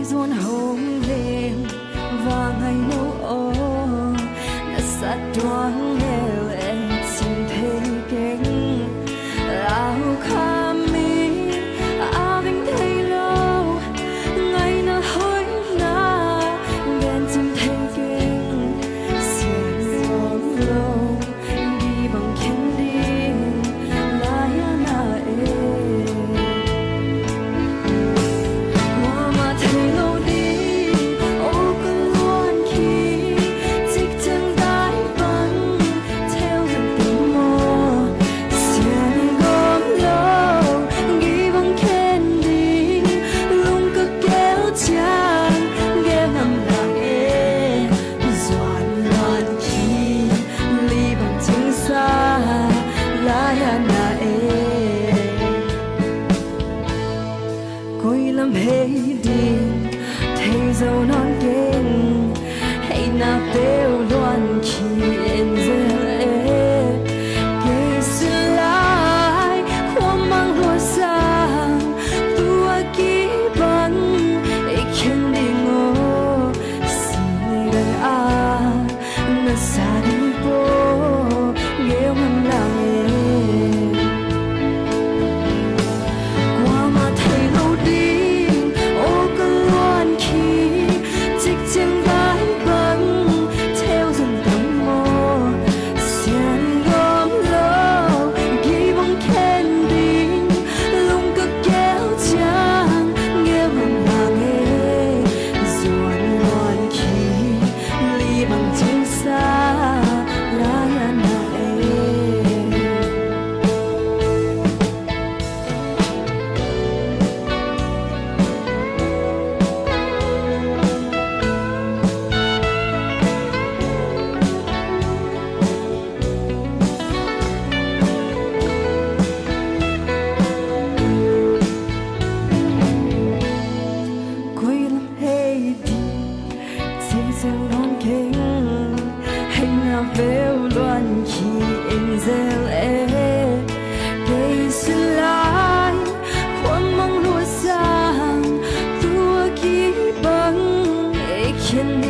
ruộng hồng lên và ngày nấu ô đã sát đoán nghèo em xin thấy cánh áo khá mi áo vinh thấy lâu ngày nào hối na ghen xin thấy cánh xiên lòng lâu đi bằng khen đi lại na em qua mà thấy lâu đi ô cứ luôn khi dịch chân tái bắn theo dòng tình mơ xiên gom lâu ghi bằng khen đi luôn cứ kéo chàng ghé nằm lặng em doan loạn khi ly bằng chứng xa lại na em coi làm hay đi thấy dấu non kinh hay na tiêu loạn khi em dễ kể xin lại khoan mang hoa sang tua ký bắn khen đi ngô xin gần na xa đi bố nghêu ngâm lặng em qua mà thấy lâu đi ô cứ luôn khi dịch chân gái bắn theo dòng tâm mô xiên gom lâu ghi bằng khen đi luôn cứ kéo chàng nghe bằng làng em ruộng loạn khi ly bằng chân xa lá na em quay làm hay đi dễ dàng non kinh hành nào véo loạn khi em gieo em gây xin lại khoan mong lúa sang tua ký băng khiến